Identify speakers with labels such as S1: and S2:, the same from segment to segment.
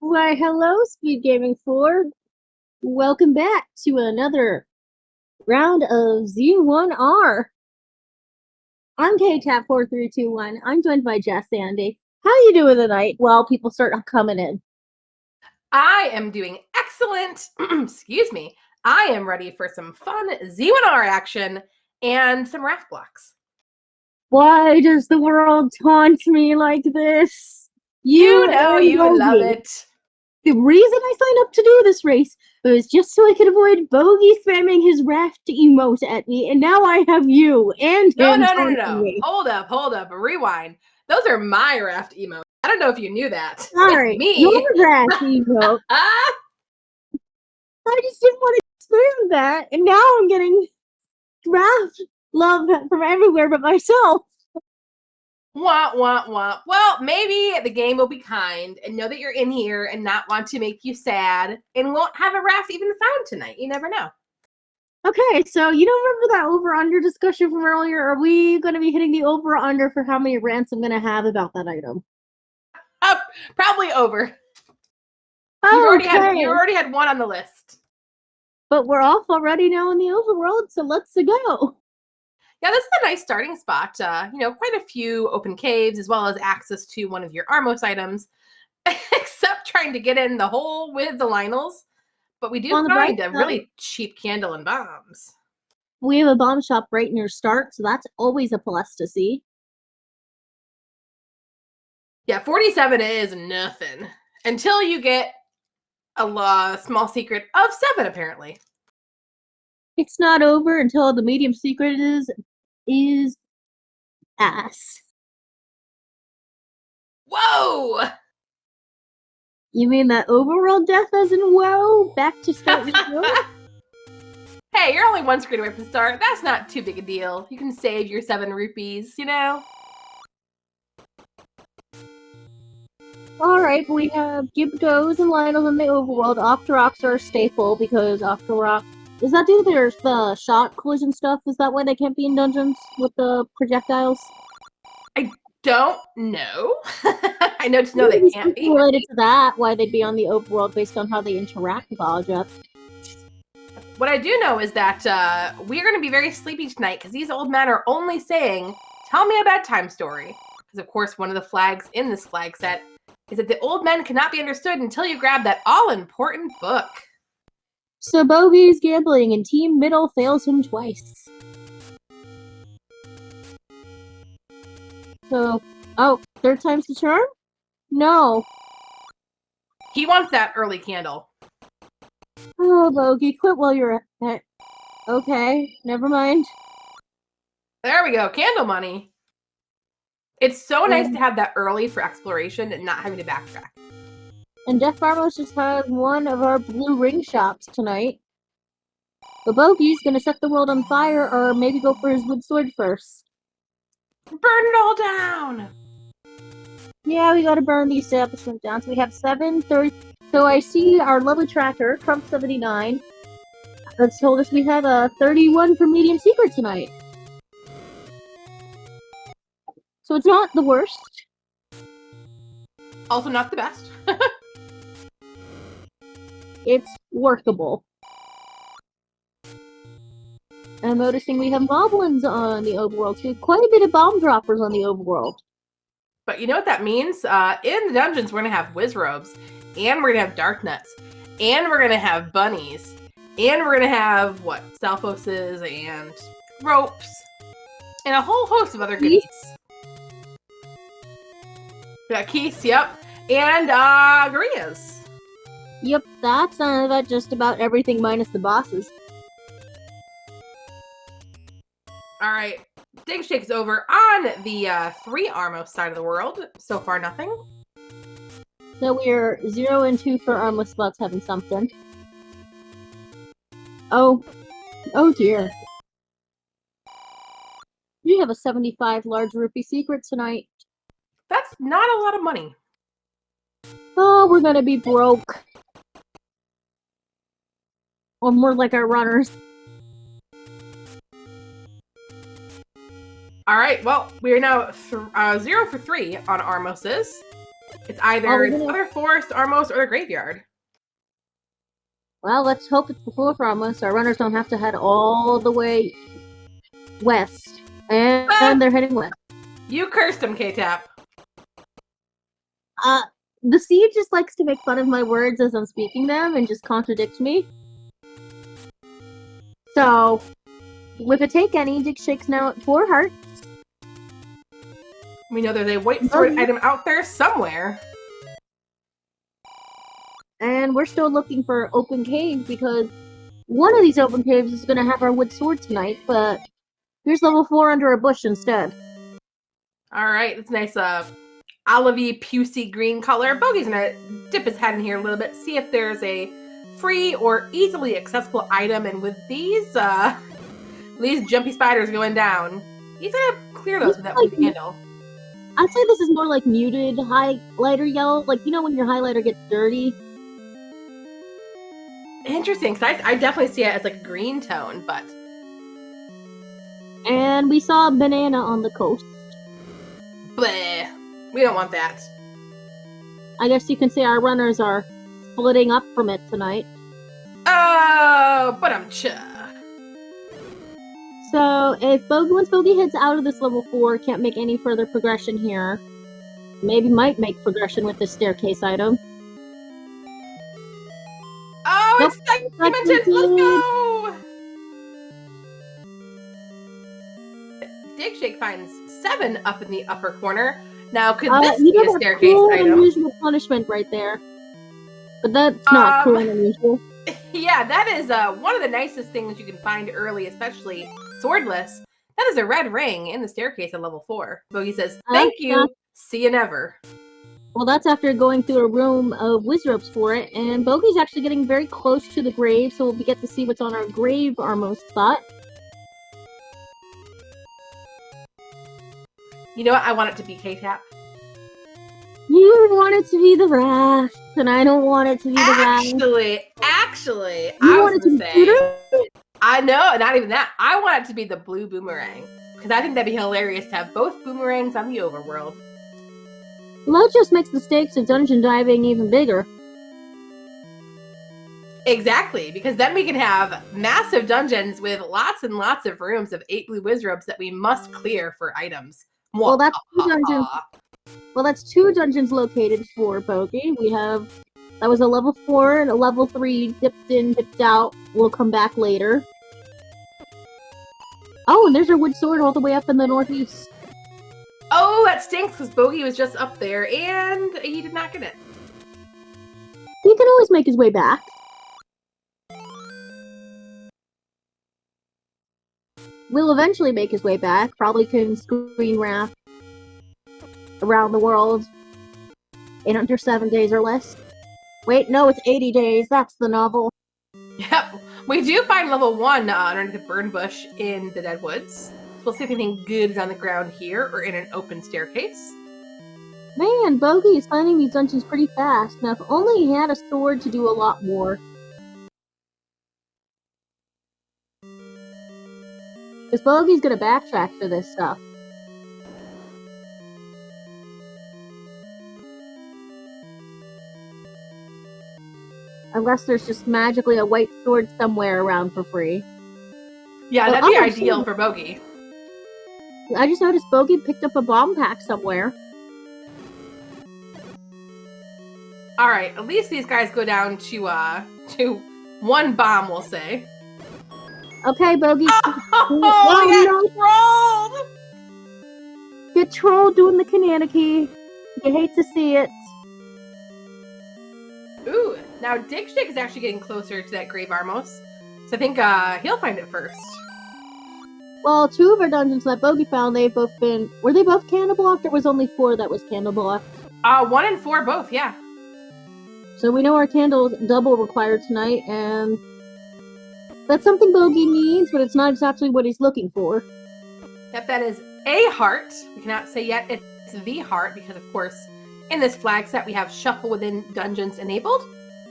S1: Why, hello, SpeedGaming 4. Welcome back to another round of Z1R. I'm KTAP4321. I'm joined by Jess Andy. How you doing tonight? Well, people start coming in.
S2: I am doing excellent. Excuse me. I am ready for some fun Z1R action and some raft blocks.
S1: Why does the world taunt me like this?
S2: You know
S1: and
S2: you
S1: Bogie.
S2: love it.
S1: The reason I signed up to do this race was just so I could avoid Bogie spamming his raft emote at me, and now I have you and him taunting me.
S2: Hold up. Rewind. Those are my raft emotes. I don't know if you knew that.
S1: Sorry,
S2: it's me.
S1: Your raft emote. I just didn't want to spam that, and now I'm getting raft love from everywhere but myself.
S2: Wah, wah, wah. Well, maybe the game will be kind and know that you're in here and not want to make you sad and won't have a raft even found tonight. You never know.
S1: Okay, so you don't remember that over-under discussion from earlier? Are we going to be hitting the over-under for how many rants I'm going to have about that item?
S2: Probably over.
S1: Okay.
S2: You already had one on the list.
S1: But we're off already now in the overworld, so let's go.
S2: Yeah, this is a nice starting spot. Quite a few open caves as well as access to one of your Armos items, except trying to get in the hole with the Lionels. But we do find a really cheap candle and bombs.
S1: We have a bomb shop right near start, so that's always a plus to see.
S2: Yeah, 47 is nothing until you get a small secret of 7, apparently.
S1: It's not over until the medium secret is ass.
S2: Whoa!
S1: You mean that overworld death as in whoa? Back to start with whoa?
S2: Hey, you're only one screen away from start. That's not too big a deal. You can save your 7 rupees, you know?
S1: Alright, we have Gibdos and Lionels in the overworld. Octoroks are a staple because Octorok... Does that do the shot collision stuff? Is that why they can't be in dungeons with the projectiles?
S2: I don't know. I know to know they can't be.
S1: Related to that, why they'd be on the overworld based on how they interact with objects.
S2: What I do know is that we're going to be very sleepy tonight because these old men are only saying, "Tell me a bedtime story." Because, of course, one of the flags in this flag set is that the old men cannot be understood until you grab that all-important book.
S1: So Bogie's gambling and Team Middle fails him twice. So, third time's the charm? No.
S2: He wants that early candle.
S1: Oh, Bogie, quit while you're at... Okay, never mind.
S2: There we go, candle money. It's so nice to have that early for exploration and not having to backtrack.
S1: And Jeff Farmos just had one of our blue ring shops tonight. But Bogie's gonna set the world on fire or maybe go for his wood sword first.
S2: Burn it all down!
S1: Yeah, we gotta burn the establishment down. So we have 7:30. So I see our lovely tracker, Trump79, that's told us we have a 31 for medium secret tonight. So it's not the worst.
S2: Also not the best.
S1: It's workable. I'm noticing we have goblins on the overworld too. Quite a bit of bomb droppers on the overworld.
S2: But you know what that means? In the dungeons, we're going to have whiz robes, and we're going to have dark nuts, and we're going to have bunnies, and we're going to have, Salphoses and ropes, and a whole host of other goodies. We got Keiths, yep, and Gorias.
S1: Yep, that's just about everything minus the bosses.
S2: Alright, digshake is over on the 3 Armos side of the world. So far, nothing.
S1: So we're 0 and 2 for Armless Spots having something. Oh dear. We have a 75 large rupee secret tonight.
S2: That's not a lot of money.
S1: Oh, we're gonna be broke. Or more like our runners.
S2: Alright, well, we are now 0 for 3 on Armoses. It's either the other forest, Armos, or the graveyard.
S1: Well, let's hope it's before Armos. Our runners don't have to head all the way west. And they're heading west.
S2: You cursed him, K-Tap.
S1: The seed just likes to make fun of my words as I'm speaking them and just contradicts me. So, with a take any, Digshake's now at 4 hearts.
S2: We know there's a white sword item out there somewhere.
S1: And we're still looking for open caves because one of these open caves is going to have our wood sword tonight, but here's level 4 under a bush instead.
S2: Alright, it's nice olivey, pucey green color. Bogie's gonna dip his head in here a little bit, see if there's a free or easily accessible item, and with these jumpy spiders going down, he's gonna clear those with that blue candle.
S1: I'd say this is more like muted highlighter yellow, like, you know when your highlighter gets dirty?
S2: Interesting, because I definitely see it as like a green tone, but...
S1: And we saw a banana on the coast.
S2: Bleh. We don't want that.
S1: I guess you can say our runners are splitting up from it tonight.
S2: Oh, but I'm cha.
S1: So, once Bogie heads out of this level 4, can't make any further progression here. Maybe might make progression with this staircase item.
S2: Oh, nope. It's segmented! Let's go! Digshake finds 7 up in the upper corner. Now, could this be a staircase
S1: cruel
S2: item?
S1: Unusual punishment right there. But that's not cruel and unusual.
S2: Yeah, that is one of the nicest things you can find early, especially swordless. That is a red ring in the staircase at level 4. Bogie says, thank you, see you never.
S1: Well, that's after going through a room of wizards for it, and Bogie's actually getting very close to the grave, so we'll get to see what's on our grave Armos spot.
S2: You know what? I want it to be K-Tap.
S1: You want it to be the raft, and I don't want it to be the raft.
S2: Actually,
S1: you want it to be say,
S2: I know, not even that. I want it to be the blue boomerang, because I think that'd be hilarious to have both boomerangs on the overworld.
S1: Well, that just makes the stakes of dungeon diving even bigger.
S2: Exactly, because then we can have massive dungeons with lots and lots of rooms of 8 blue wizards that we must clear for items.
S1: Well, that's 2 dungeons. Well, that's 2 dungeons located for Bogie. We have that was a level 4 and a level 3 dipped in, dipped out. We'll come back later. Oh, and there's our wood sword all the way up in the northeast.
S2: Oh, that stinks because Bogie was just up there and he did not get it.
S1: He can always make his way back. Will eventually make his way back. Probably can screen wrap around the world in under 7 days or less. Wait, no, it's 80 days. That's the novel.
S2: Yep. We do find level 1 underneath the burn bush in the Dead Woods. So we'll see if anything good is on the ground here or in an open staircase.
S1: Man, Bogie is finding these dungeons pretty fast. Now, if only he had a sword to do a lot more. Because Bogie's gonna backtrack for this stuff. Unless there's just magically a white sword somewhere around for free.
S2: Yeah, that'd be ideal for Bogie.
S1: I just noticed Bogie picked up a bomb pack somewhere.
S2: Alright, at least these guys go down to 1 bomb, we'll say.
S1: Okay, Bogie.
S2: Oh, no. Trolled!
S1: Get trolled doing the Kananaki. You hate to see it.
S2: Ooh, now Digshake is actually getting closer to that Grave Armos. So I think he'll find it first.
S1: Well, 2 of our dungeons that Bogie found, they've both been... Were they both candle blocked, or was only 4 that was candle blocked?
S2: 1 and 4 both, yeah.
S1: So we know our candles double required tonight, and... That's something Bogie needs, but it's not exactly what he's looking for.
S2: Yep, that is a heart. We cannot say yet it's the heart, because of course, in this flag set, we have Shuffle Within Dungeons enabled,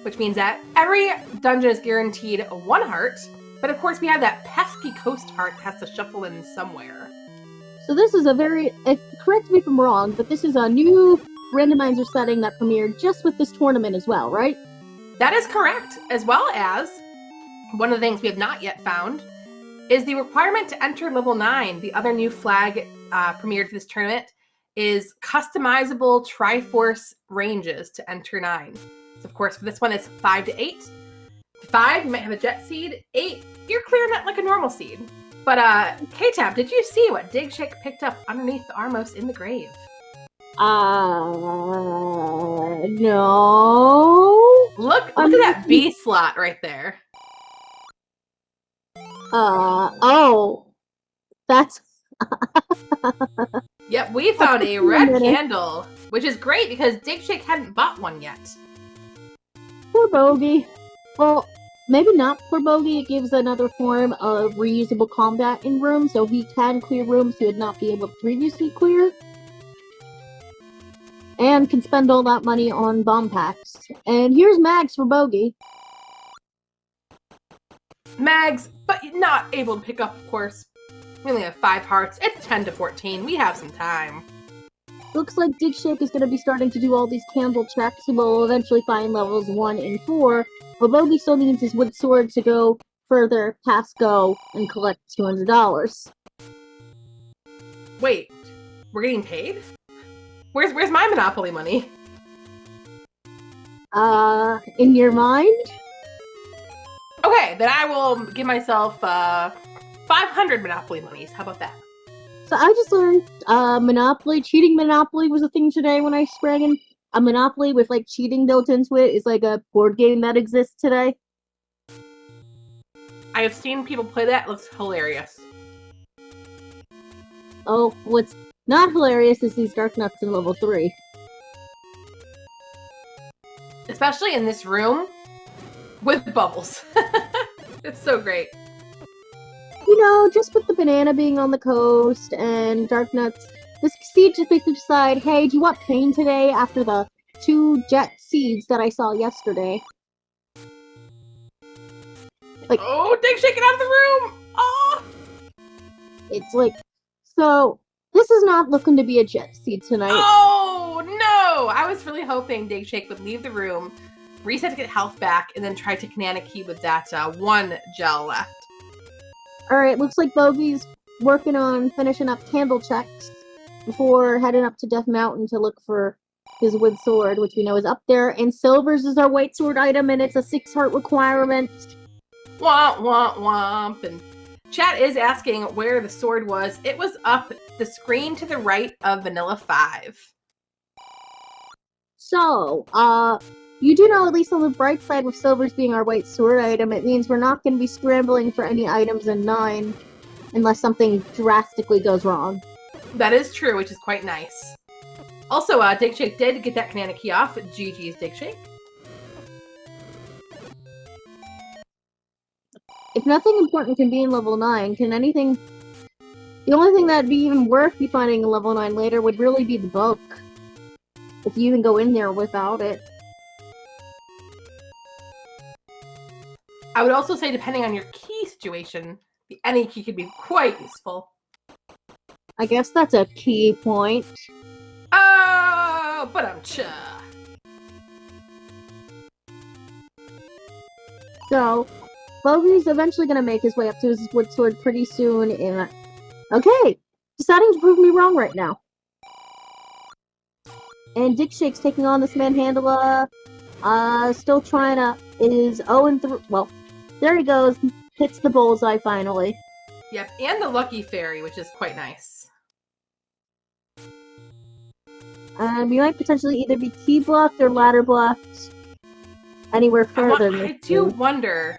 S2: which means that every dungeon is guaranteed 1 heart. But of course, we have that pesky coast heart that has to shuffle in somewhere.
S1: So this is a very... correct me if I'm wrong, but this is a new randomizer setting that premiered just with this tournament as well, right?
S2: That is correct, as well as one of the things we have not yet found is the requirement to enter level 9. The other new flag premiered for this tournament is customizable Triforce ranges to enter 9. So of course, for this one, it's 5 to 8. 5, you might have a jet seed. 8, you're clearing that like a normal seed. But K-Tab, did you see what digshake picked up underneath the Armos in the grave?
S1: No.
S2: Look at that B slot right there.
S1: Oh. That's...
S2: Yep, we found a red candle, which is great because digshake hadn't bought one yet.
S1: Poor Bogie. Well, maybe not poor Bogie. It gives another form of reusable combat in rooms, so he can clear rooms he would not be able to previously clear. And can spend all that money on bomb packs. And here's Mags for Bogie.
S2: Mags, but not able to pick up, of course. We only have 5 hearts. It's 10 to 14. We have some time.
S1: Looks like digshake is going to be starting to do all these candle checks, and we'll eventually find levels 1 and 4. But Bogie still needs his wood sword to go further past go and collect $200.
S2: Wait, we're getting paid? Where's my Monopoly money?
S1: In your mind?
S2: Okay, then I will give myself 500 Monopoly monies. How about that?
S1: So I just learned Monopoly, cheating Monopoly was a thing today when I sprang in. A Monopoly with like cheating built into it is like a board game that exists today.
S2: I have seen people play that. It looks hilarious.
S1: Oh, what's not hilarious is these dark nuts in level 3.
S2: Especially in this room with bubbles. It's so great.
S1: You know, just with the banana being on the coast and dark nuts, this seed just basically decide, hey, do you want pain today after the 2 jet seeds that I saw yesterday? Like,
S2: oh, digshake, get out of the room! Oh!
S1: It's like, so this is not looking to be a jet seed tonight.
S2: Oh, no! I was really hoping digshake would leave the room, reset to get health back, and then try to Kananaki with that 1 gel left.
S1: Alright, looks like Bogie's working on finishing up candle checks before heading up to Death Mountain to look for his wood sword, which we know is up there. And Silver's is our white sword item, and it's a 6 heart requirement.
S2: Womp, womp, womp. And chat is asking where the sword was. It was up the screen to the right of Vanilla 5.
S1: So, you do know, at least on the bright side, with Silver's being our white sword item, it means we're not going to be scrambling for any items in 9 unless something drastically goes wrong.
S2: That is true, which is quite nice. Also, digshake did get that Kananaki off. GG's digshake.
S1: If nothing important can be in level 9, can anything... The only thing that'd be even worth be finding in level 9 later would really be the book. If you even go in there without it.
S2: I would also say, depending on your key situation, the any key could be quite useful.
S1: I guess that's a key point.
S2: Oh, but I'm cha.
S1: So, Bogie's eventually going to make his way up to his wood sword pretty soon. And okay, deciding to prove me wrong right now. And digshake's taking on this manhandler. Still trying to... Is 0-3... Well, there he goes. Hits the bullseye finally.
S2: Yep, and the lucky fairy, which is quite nice.
S1: We might potentially either be key blocked or ladder blocked anywhere further.
S2: I do wonder.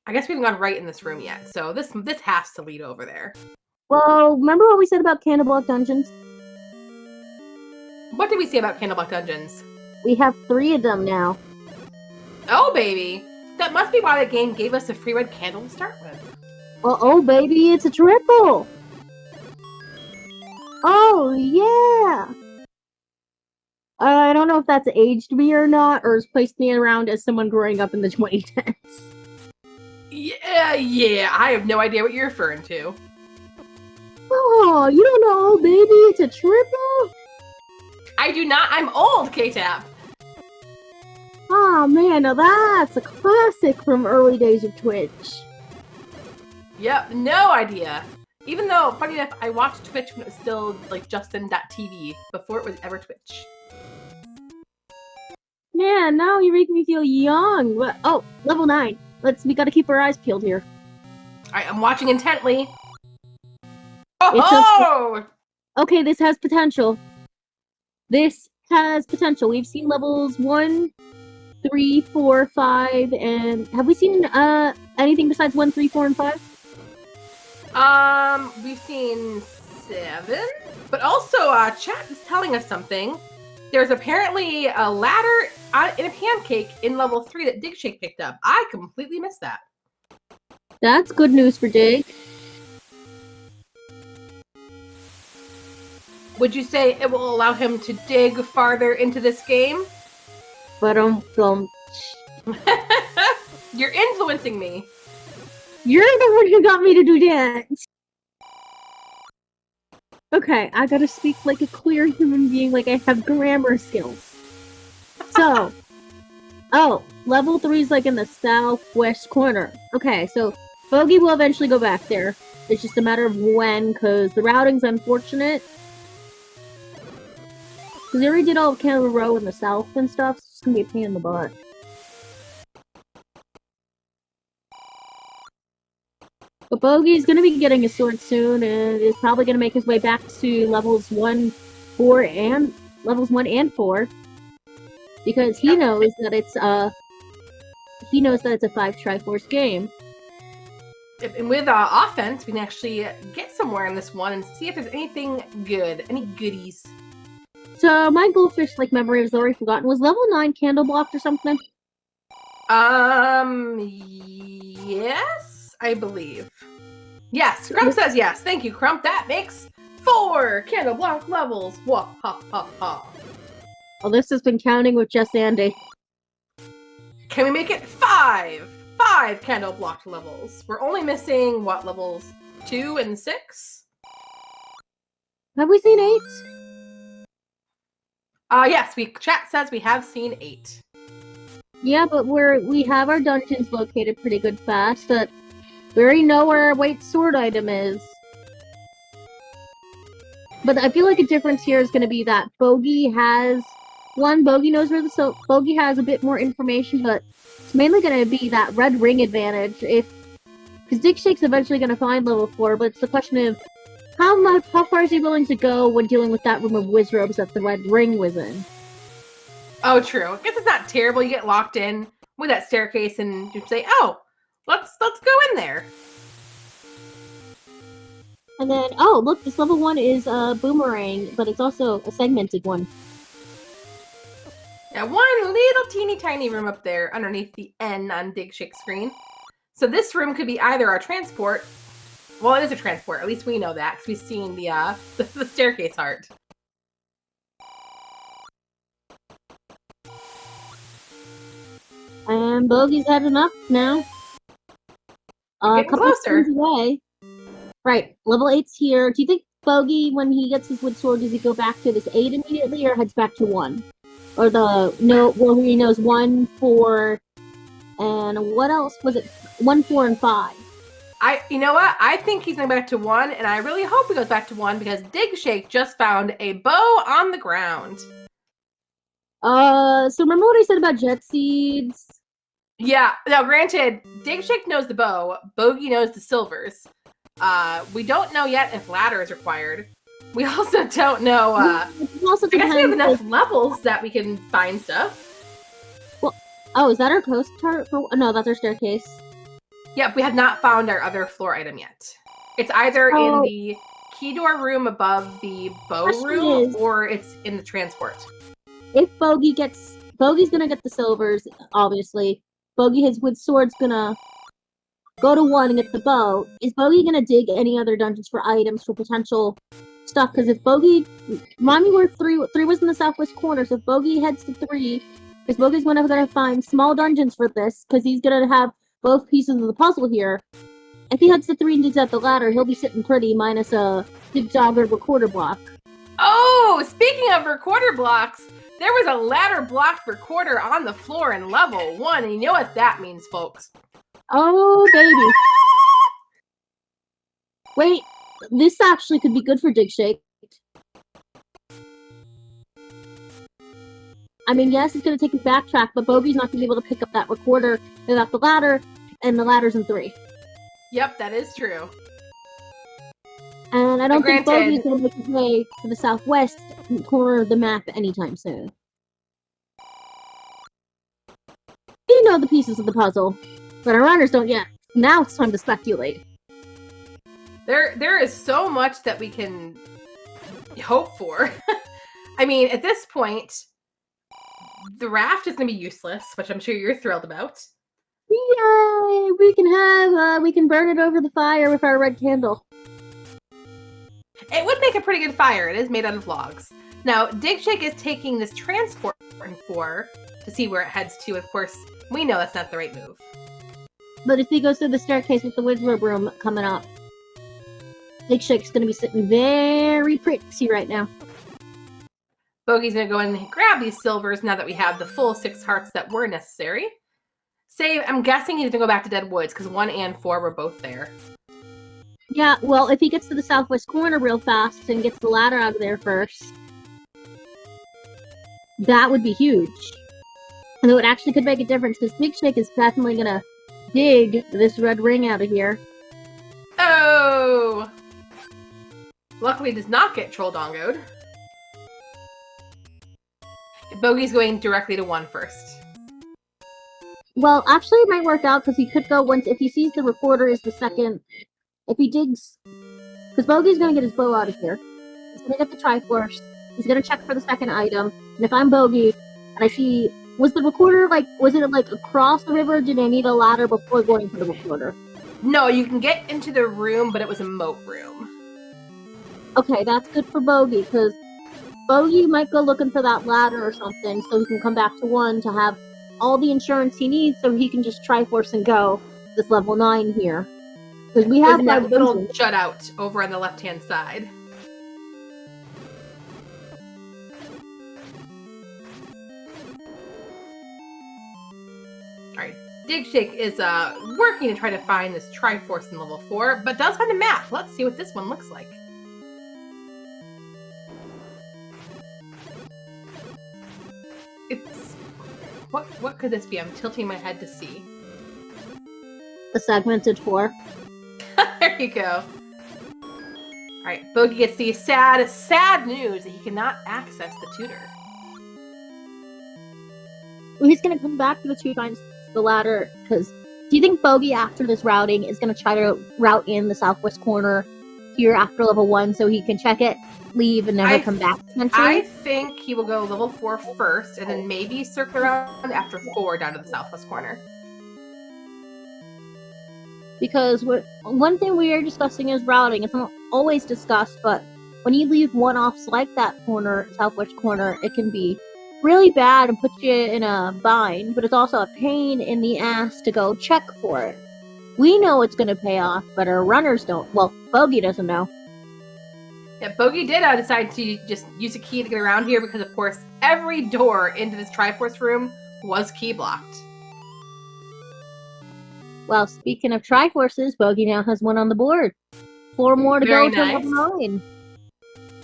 S2: I guess we haven't gone right in this room yet, so this has to lead over there.
S1: Well, remember what we said about Candleblock Dungeons?
S2: What did we say about Candleblock Dungeons?
S1: We have 3 of them now.
S2: Oh, baby! That must be why the game gave us a free red candle to start with.
S1: Well, oh, baby, it's a triple! Oh, yeah! I don't know if that's aged me or not, or has placed me around as someone growing up in the 2010s.
S2: Yeah, I have no idea what you're referring to.
S1: Oh, you don't know, baby, it's a triple?
S2: I do not. I'm old, K-Tap.
S1: Oh man, now that's a classic from early days of Twitch.
S2: Yep, no idea. Even though, funny enough, I watched Twitch when it was still like Justin.tv before it was ever Twitch.
S1: Yeah, now you make me feel young. Oh, level 9. We gotta keep our eyes peeled here.
S2: Alright, I'm watching intently. Oh!
S1: Okay, this has potential. This has potential. We've seen levels 1, 3, 4, 5, and have we seen anything besides 1, 3, 4, and 5?
S2: We've seen 7, but also chat is telling us something. There's apparently a ladder in a pancake in level 3 that Digshake picked up. I completely missed that.
S1: That's good news for Dig.
S2: Would you say it will allow him to dig farther into this game?
S1: But
S2: You're influencing me.
S1: You're the one who got me to do that. Okay, I gotta speak like a clear human being, like I have grammar skills. So, level 3 is like in the southwest corner. Okay, so Bogie will eventually go back there. It's just a matter of when, because the routing's unfortunate. Because they already did all of Canada Row in the south and stuff, so it's just gonna be a pain in the butt. But Bogie's gonna be getting a sword soon, and is probably gonna make his way back to levels 1, 4, and 4, because he knows that it's a 5 Triforce game.
S2: And with offense, we can actually get somewhere in this one and see if there's anything good, any goodies.
S1: So my goldfish-like memory was already forgotten. Was level 9 candle blocked or something?
S2: Yes, I believe. Yes, Crump says yes. Thank you, Crump. That makes 4 candle block levels. Wah ha ha ha.
S1: Well, this has been counting with just Andy.
S2: Can we make it 5? 5 candle blocked levels. We're only missing, what, levels 2 and 6?
S1: Have we seen 8?
S2: Yes, chat says we have seen 8.
S1: Yeah, but we have our dungeons located pretty good fast. That we already know where our white sword item is. But I feel like a difference here is going to be that Bogie has Bogie knows where Bogie has a bit more information, but it's mainly going to be that red ring advantage. Because Digshake's eventually going to find level 4, but it's the question of how far is he willing to go when dealing with that room of wizrobes that the red ring was in.
S2: Oh, true. I guess it's not terrible. You get locked in with that staircase and you say, "Oh, let's go in there."
S1: And then, oh, look, this level 1 is a boomerang, but it's also a segmented one.
S2: Yeah, one little teeny tiny room up there underneath the N on Digshake's screen. So this room could be either our transport. Well, it is a transport. At least we know that because we've seen the staircase art.
S1: And Bogie's heading up now. A couple
S2: closer.
S1: of away. Right, level 8's here. Do you think Bogie, when he gets his wood sword, does he go back to this 8 immediately, or heads back to 1? Or where he knows 1, 4, and what else was it? 1, 4, and 5.
S2: You know what? I think he's going back to 1, and I really hope he goes back to 1 because Digshake just found a bow on the ground.
S1: So remember what I said about jet seeds?
S2: Yeah. Now, granted, Digshake knows the bow. Bogie knows the silvers. We don't know yet if ladder is required. We also don't know. I guess we have enough levels that we can find stuff.
S1: Well, oh, is that our coast chart? No, that's our staircase.
S2: Yep, we have not found our other floor item yet. It's either in the key door room above the bow room, or it's in the transport.
S1: If Bogie's gonna get the silvers, obviously. Bogie, his wood sword's gonna go to 1 and get the bow. Is Bogie gonna dig any other dungeons for items for potential stuff? Because if Bogie, remind me where 3 was in the southwest corner. So if Bogie heads to 3, because Bogie's gonna find small dungeons for this, because he's gonna have both pieces of the puzzle here. If he heads to 3 and digs out the ladder, he'll be sitting pretty, minus a dig dog or recorder block.
S2: Oh, speaking of recorder blocks, there was a ladder blocked recorder on the floor in level 1, and you know what that means, folks.
S1: Oh, baby. Wait, this actually could be good for digshake. I mean, yes, it's going to take a backtrack, but Bogie's not going to be able to pick up that recorder without the ladder, and the ladder's in 3.
S2: Yep, that is true.
S1: And I don't think Bogie's going to make his way to the southwest corner of the map anytime soon. You know the pieces of the puzzle, but our runners don't yet. Now it's time to speculate.
S2: There is so much that we can hope for. I mean, at this point, the raft is going to be useless, which I'm sure you're thrilled about.
S1: Yay! We can burn it over the fire with our red candle.
S2: It would make a pretty good fire. It is made out of logs. Now, digshake is taking this transport in 4 to see where it heads to. Of course, we know that's not the right move.
S1: But if he goes through the staircase with the wizard room coming up, digshake's going to be sitting very pretty right now.
S2: Bogie's going to go in and grab these silvers now that we have the full 6 hearts that were necessary. Save, I'm guessing he's going to go back to Dead Woods because 1 and 4 were both there.
S1: Yeah, well, if he gets to the southwest corner real fast and gets the ladder out of there first, that would be huge. And it actually could make a difference because digshake is definitely going to dig this red ring out of here.
S2: Oh! Luckily, it does not get troll dongoed. Bogie's going directly to 1 first.
S1: Well, actually, it might work out because he could go once if he sees the recorder is the second. If he digs, because Bogie's going to get his bow out of here. He's going to get the Triforce. He's going to check for the second item. And if I'm Bogie and I see, was the recorder was it like across the river? Or did I need a ladder before going to the recorder?
S2: No, you can get into the room, but it was a moat room.
S1: Okay, that's good for Bogie because Bogie might go looking for that ladder or something so he can come back to 1 to have all the insurance he needs so he can just Triforce and go this level 9 here. Because we have
S2: that little jut out over on the left-hand side. Alright, digshake is working to try to find this Triforce in level 4, but does find a map. Let's see what this one looks like. It's... What could this be? I'm tilting my head to see.
S1: The segmented 4.
S2: There you go. Alright, Bogie gets the sad news that he cannot access the tutor.
S1: Well, he's going to come back to the 2 times the ladder, because do you think Bogie, after this routing, is going to try to route in the southwest corner here after level 1 so he can check it, leave, and never come back?
S2: I think he will go level 4 first, and then maybe circle around after 4 down to the southwest corner.
S1: Because one thing we are discussing is routing. It's not always discussed, but when you leave one-offs like that corner, southwest corner, it can be really bad and put you in a bind, but it's also a pain in the ass to go check for it. We know it's going to pay off, but our runners don't. Well, Bogie doesn't know.
S2: Yeah, Bogie did decide to just use a key to get around here because, of course, every door into this Triforce room was key blocked.
S1: Well, speaking of Triforces, Bogie now has 1 on the board. 4 more to go to level 9.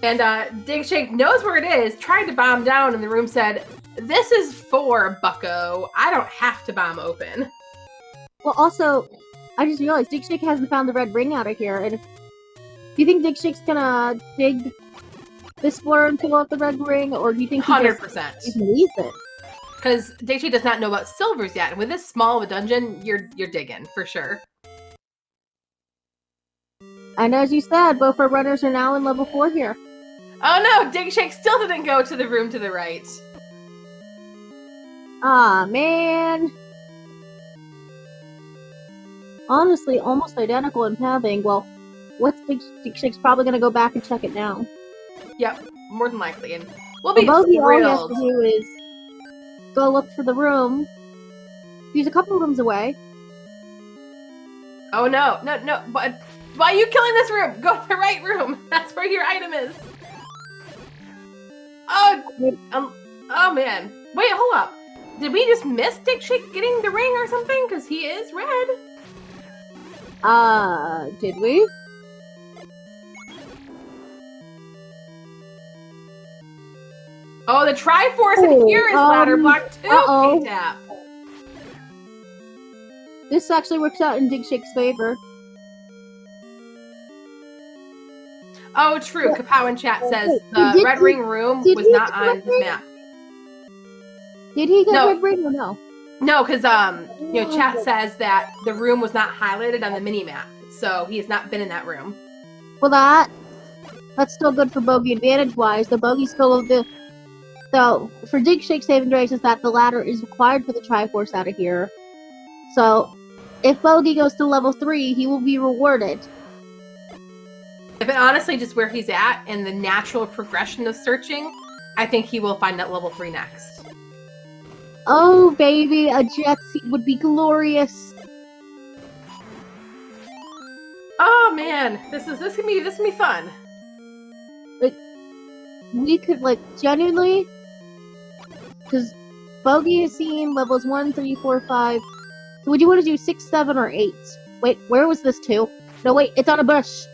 S2: And digshake knows where it is, tried to bomb down, and the room said, "This is for bucko. I don't have to bomb open."
S1: Well, also, I just realized digshake hasn't found the red ring out of here. And do you think digshake's gonna dig this floor and pull out the red ring, or do you think he
S2: 100%
S1: leaves it?
S2: Because digshake does not know about silvers yet, and with this small of a dungeon, you're digging for sure.
S1: And as you said, both our runners are now in level 4 here.
S2: Oh no, digshake still didn't go to the room to the right.
S1: Ah, man. Honestly, almost identical in pathing. Well, digshake's probably gonna go back and check it now.
S2: Yep, more than likely, and we'll be
S1: Bogie, all he has
S2: thrilled.
S1: to do is go look for the room. He's a couple rooms away.
S2: Oh no, but why are you killing this room? Go to the right room. That's where your item is. Oh man. Wait, hold up. Did we just miss Digshake getting the ring or something? Because he is red.
S1: Did we?
S2: Oh, the Triforce in here is ladder block too, K-Tap.
S1: This actually works out in Digshake's favor.
S2: Oh, true. Kapow in chat says the red ring room was not on his map.
S1: Did he get red ring or no?
S2: No, because chat says that the room was not highlighted on the mini map, so he has not been in that room.
S1: Well, that's still good for Bogie advantage wise. The Bogie skill of the for Digshake saving grace is that the ladder is required for the Triforce out of here. So if Bogie goes to level 3, he will be rewarded.
S2: If it honestly just where he's at and the natural progression of searching, I think he will find that level 3 next.
S1: Oh baby, a jet seat would be glorious.
S2: Oh man, this can be fun.
S1: Like, we could genuinely, because Bogie has seen levels 1, 3, 4, 5. So would you want to do 6, 7, or 8? Wait, where was this 2? No, wait, it's on a bush.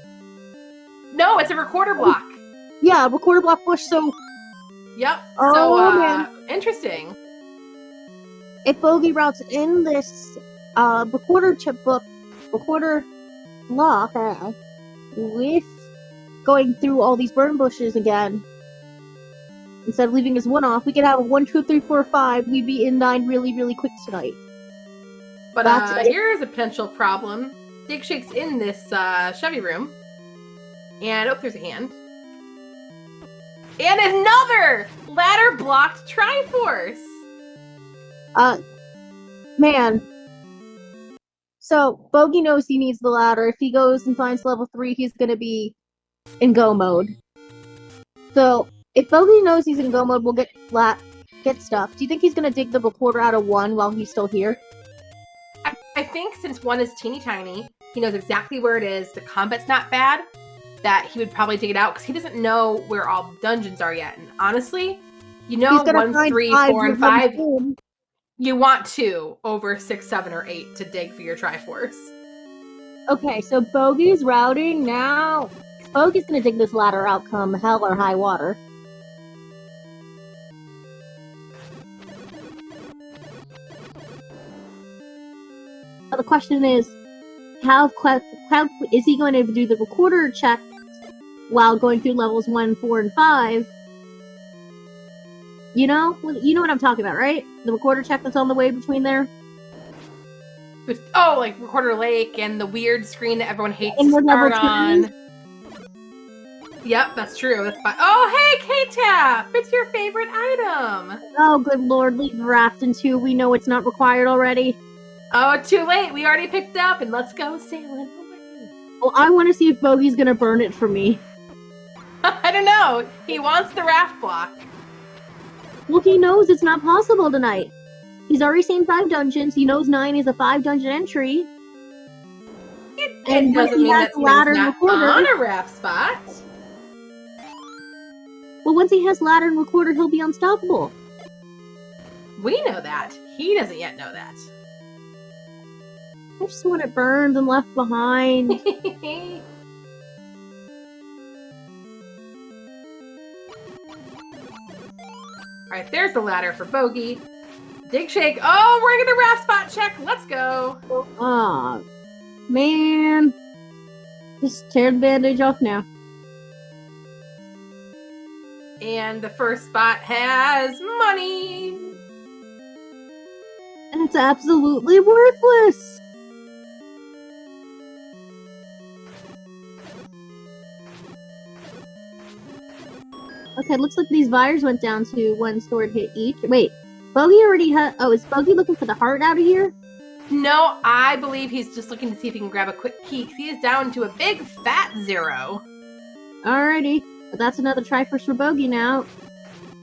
S2: No, it's a recorder block.
S1: Yeah, recorder block bush. So.
S2: Yep.
S1: Oh man,
S2: interesting.
S1: If Bogie routes in this recorder block with going through all these burn bushes again, instead of leaving his 1 off, we could have a 1, 2, 3, 4, 5. We'd be in 9 really, really quick tonight.
S2: But here's a potential problem. Digshake's in this Chevy room. And, there's a hand. And another ladder-blocked Triforce!
S1: Man. So, Bogie knows he needs the ladder. If he goes and finds level 3, he's gonna be in go mode. So, if Bogie knows he's in go mode, we'll get stuff. Do you think he's gonna dig the recorder out of 1 while he's still here?
S2: I think since 1 is teeny tiny, he knows exactly where it is, the combat's not bad, that he would probably dig it out, because he doesn't know where all the dungeons are yet. And honestly, 1, 3, 4, and 5, you want 2 over 6, 7, or 8 to dig for your Triforce.
S1: Okay, so Bogie's routing now. Bogie's gonna dig this ladder out come hell or high water. But the question is, how is he going to do the recorder check while going through levels 1, 4, and 5? You know what I'm talking about, right? The recorder check that's on the way between there.
S2: Like Recorder Lake and the weird screen that everyone hates to start on. Yep, that's true. That's fine. Oh, hey, K-Tap! It's your favorite item!
S1: Oh, good lord, leave Raft in 2. We know it's not required already.
S2: Oh, too late. We already picked up, and let's go sailing away.
S1: Well, I want to see if Bogie's gonna burn it for me.
S2: I don't know. He wants the raft block.
S1: Well, he knows it's not possible tonight. He's already seen 5 dungeons. He knows 9 is a 5-dungeon entry.
S2: It doesn't mean that he's not on a raft spot.
S1: Well, once he has ladder and recorder, he'll be unstoppable.
S2: We know that. He doesn't yet know that.
S1: I just want it burned and left behind.
S2: Alright, there's the ladder for Bogie. Digshake. Oh, we're gonna raft spot check. Let's go.
S1: Aw, man. Just tear the bandage off now.
S2: And the first spot has money.
S1: And it's absolutely worthless. Okay, looks like these vires went down to 1 stored hit each. Wait, Bogie already had... Oh, is Bogie looking for the heart out of here?
S2: No, I believe he's just looking to see if he can grab a quick key. He is down to a big fat 0.
S1: Alrighty. But that's another Triforce for Bogie now.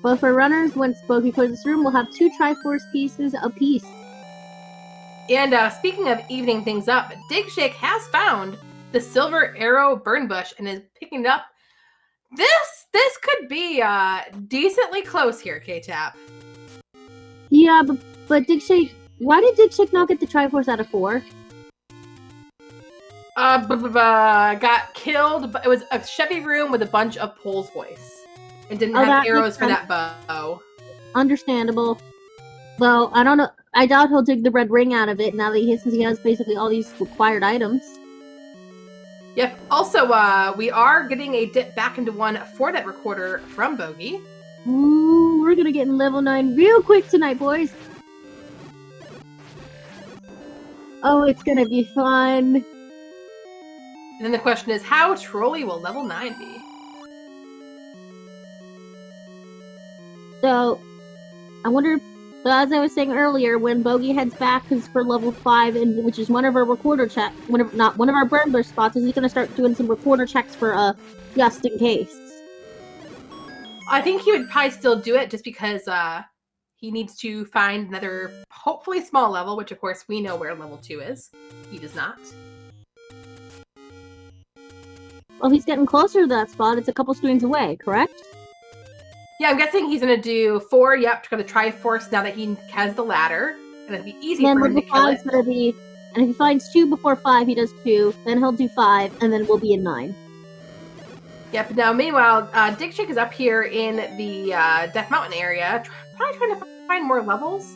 S1: Both our runners, once Bogie closes this room, will have 2 Triforce pieces apiece.
S2: And speaking of evening things up, Digshake has found the Silver Arrow Burn Bush and is picking it up. This This could be decently close here, K-Tap.
S1: Yeah, but digshake. Why did digshake not get the Triforce out of 4?
S2: Got killed, but it was a Chevy room with a bunch of Pole's voice. And didn't have arrows for that bow.
S1: Understandable. Well, I don't know. I doubt he'll dig the red ring out of it now that since he has basically all these required items.
S2: Yep. Also, we are getting a dip back into 1 for that recorder from Bogie.
S1: Ooh, we're gonna get in level 9 real quick tonight, boys. Oh, it's gonna be fun.
S2: And then the question is, how trolly will level 9 be?
S1: So, I wonder, as I was saying earlier, when Bogie heads back for level 5, which is one of our recorder checks, not one of our burglar spots, is he gonna start doing some recorder checks for, just in case?
S2: I think he would probably still do it just because, he needs to find another, hopefully small level, which of course we know where level 2 is. He does not.
S1: Well, he's getting closer to that spot. It's a couple screens away, correct?
S2: Yeah, I'm guessing he's gonna do 4, yep, to go to Triforce now that he has the ladder. And it'll be easy for him to kill it.
S1: Gonna be, and if he finds 2 before 5, he does 2. Then he'll do 5, and then we'll be in 9.
S2: Yep, now meanwhile, digshake is up here in the Death Mountain area, probably trying to find more levels.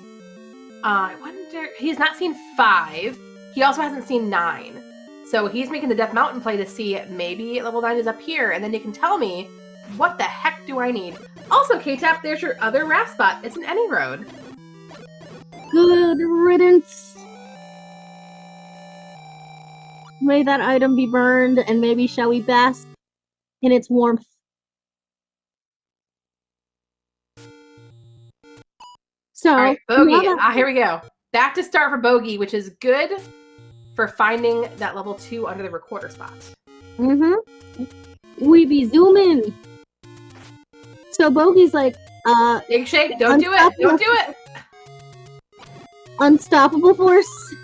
S2: I wonder, he's not seen 5. He also hasn't seen 9. So he's making the Death Mountain play to see maybe level 9 is up here, and then you can tell me, what the heck do I need? Also, K-Tap, there's your other RAS spot. It's an any road.
S1: Good riddance. May that item be burned, and maybe shall we bask in its warmth. So,
S2: all right, Bogie. Here we go. Back to start for Bogie, which is good for finding that level 2 under the recorder spot.
S1: We be zooming. So Bogie's like,
S2: digshake, don't do it. Don't do it.
S1: Unstoppable force.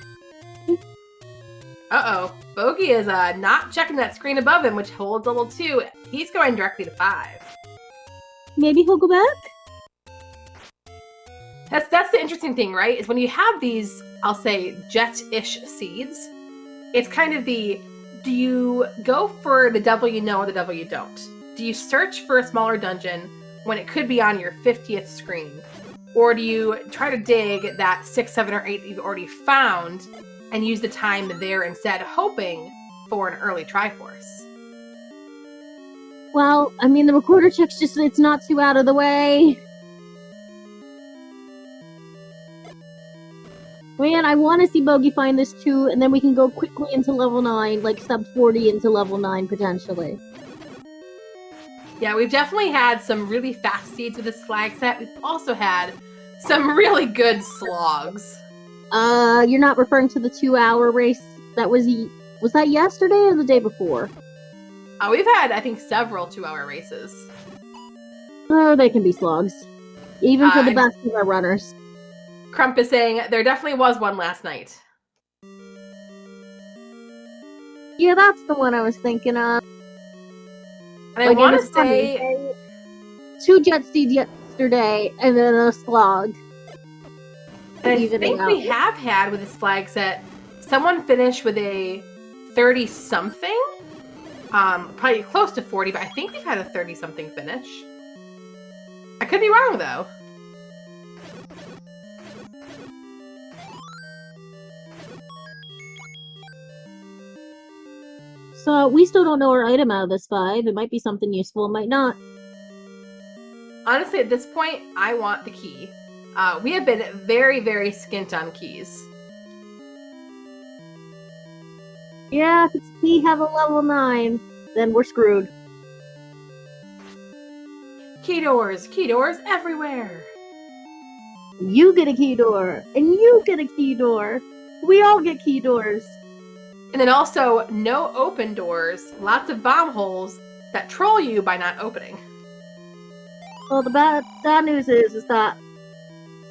S2: Uh-oh. Bogie is not checking that screen above him, which holds level 2. He's going directly to 5.
S1: Maybe he'll go back?
S2: That's the interesting thing, right? Is when you have these, I'll say, jet-ish seeds, it's kind of the, do you go for the devil you know or the devil you don't? Do you search for a smaller dungeon when it could be on your 50th screen? Or do you try to dig that 6, 7, or 8 that you've already found and use the time there instead, hoping for an early Triforce?
S1: Well, I mean, the recorder check's just, it's not too out of the way. Man, I want to see Bogie find this too, and then we can go quickly into level 9, like sub 40 into level 9 potentially.
S2: Yeah, we've definitely had some really fast seeds with this flag set. We've also had some really good slogs.
S1: You're not referring to the 2-hour race that was that yesterday or the day before?
S2: We've had, I think, several 2-hour races.
S1: Oh, they can be slogs. Even for the best of our runners.
S2: Crump is saying there definitely was one last night.
S1: Yeah, that's the one I was thinking of.
S2: And I want to say
S1: 2 jet seeds yesterday, and then a slog.
S2: And I think we have had with this flag set, someone finished with a 30-something. Probably close to 40, but I think we've had a 30-something finish. I could be wrong, though.
S1: So, we still don't know our item out of this 5. It might be something useful, it might not.
S2: Honestly, at this point, I want the key. We have been very, very skint on keys.
S1: Yeah, if we have a level 9, then we're screwed.
S2: Key doors everywhere.
S1: You get a key door, and you get a key door. We all get key doors.
S2: And then also, no open doors, lots of bomb holes that troll you by not opening.
S1: Well, the bad news is that,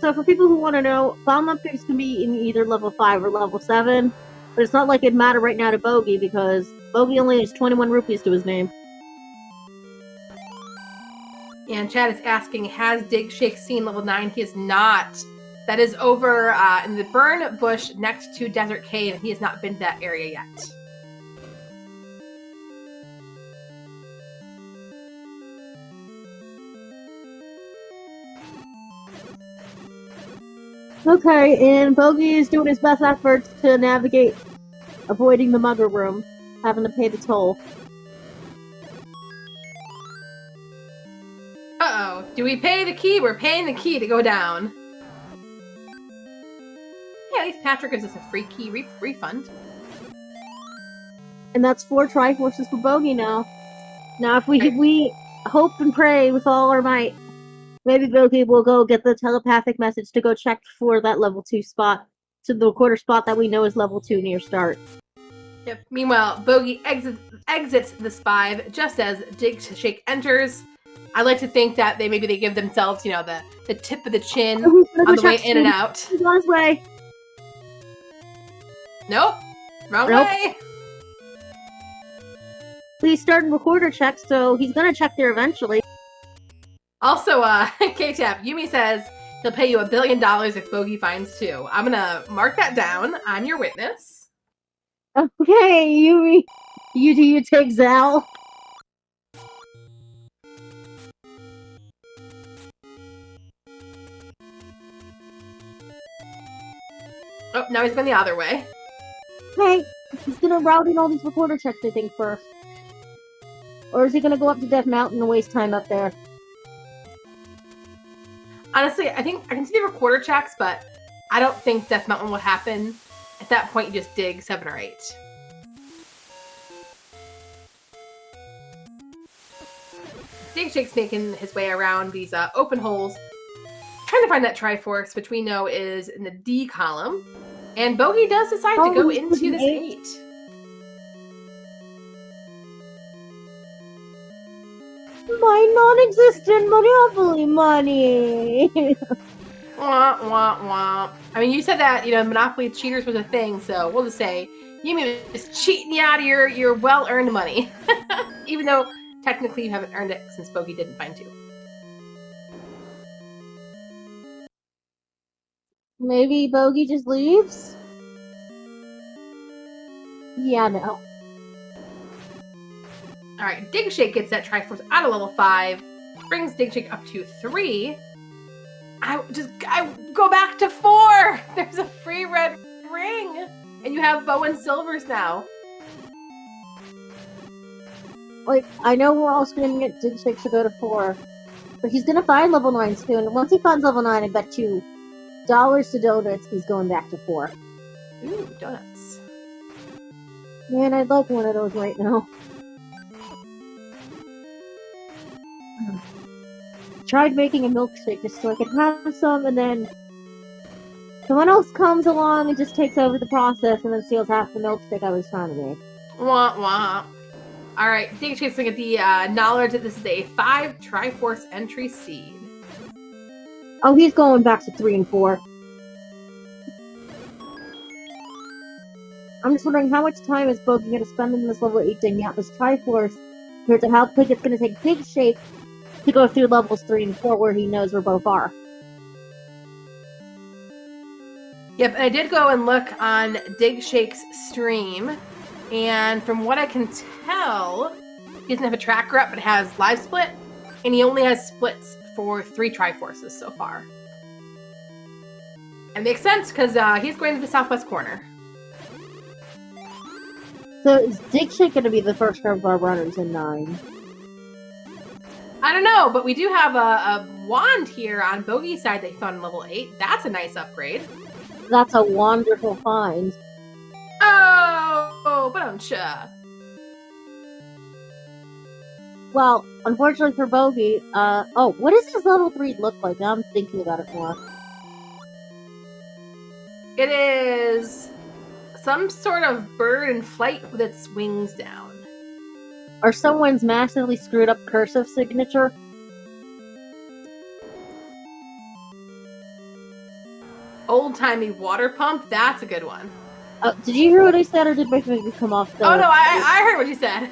S1: so for people who want to know, bomb upgrades can be in either level 5 or level 7, but it's not like it'd matter right now to Bogie, because Bogie only has 21 rupees to his name.
S2: And Chad is asking, has Digshake seen level 9? He is not. That is over in the burn bush next to Desert Cave. He has not been to that area yet.
S1: Okay, and Bogie is doing his best efforts to navigate, avoiding the mugger room, having to pay the toll.
S2: Uh-oh. Do we pay the key? We're paying the key to go down. Yeah, at least Patrick gives us a free key refund.
S1: And that's 4 Triforces for Bogie now. Now, if we hope and pray with all our might, maybe Bogie will go get the telepathic message to go check for that level 2 spot, to the recorder spot that we know is level 2 near start.
S2: Yep. Meanwhile, Bogie exits the Spive just as Digshake enters. I like to think that they give themselves, the tip of the chin on the way in and out.
S1: He's on his way.
S2: Nope. Wrong way.
S1: He's starting recorder checks, so he's gonna check there eventually.
S2: Also, K-Tap, Yumi says he'll pay you $1 billion if Bogie finds 2. I'm gonna mark that down. I'm your witness.
S1: Okay, Yumi. You take Zal.
S2: Oh, now he's going the other way.
S1: Hey, he's gonna route in all these recorder checks, I think, first. Or is he gonna go up to Death Mountain and waste time up there?
S2: Honestly, I think I can see the recorder checks, but I don't think Death Mountain will happen. At that point, you just dig 7 or 8. Digshake's making his way around these open holes, trying to find that Triforce, which we know is in the D column. And Bogie does decide to go into this 8.
S1: My non-existent Monopoly money!
S2: Wah, wah, wah. I mean, you said that, Monopoly cheaters was a thing, so we'll just say, you mean just cheating you out of your well-earned money. Even though, technically, you haven't earned it since Bogie didn't find 2.
S1: Maybe Bogie just leaves? Yeah, no.
S2: Alright, Digshake gets that Triforce out of level 5, brings Digshake up to 3. I go back to 4! There's a free red ring! And you have Bow and Silvers now.
S1: Like, I know we're also gonna get Digshake to go to 4. But he's gonna find level 9 soon. And once he finds level 9, I bet you dollars to donuts he's going back to 4.
S2: Ooh, donuts.
S1: Man, I'd like one of those right now. Tried making a milkshake just so I could have some, and then someone else comes along and just takes over the process and then steals half the milkshake I was trying to make.
S2: Wah, wah. Alright, Digshake's gonna get the knowledge that this is a 5 Triforce entry seed.
S1: Oh, he's going back to 3 and 4. I'm just wondering how much time is Bogie going to spend in this level 8 thing out this Triforce here to how quick it's going to take Digshake to go through levels 3 and 4 where he knows where both are.
S2: Yep, and I did go and look on Digshake's stream, and from what I can tell, he doesn't have a tracker up, but it has live split, and he only has splits for 3 Triforces so far. It makes sense, because he's going to the southwest corner.
S1: So is Digshake going to be the first of our runners in 9?
S2: I don't know, but we do have a wand here on Bogie's side that he found in level 8. That's a nice upgrade.
S1: That's a wonderful find.
S2: Oh, ba-dum-cha.
S1: Well, unfortunately for Bogie, oh, what does his level 3 look like? Now I'm thinking about it more.
S2: It is some sort of bird in flight with its wings down.
S1: Or someone's massively screwed up cursive signature.
S2: Old-timey water pump? That's a good one.
S1: Did you hear what I said, or did my finger come off the...
S2: Oh, no, I heard what you said.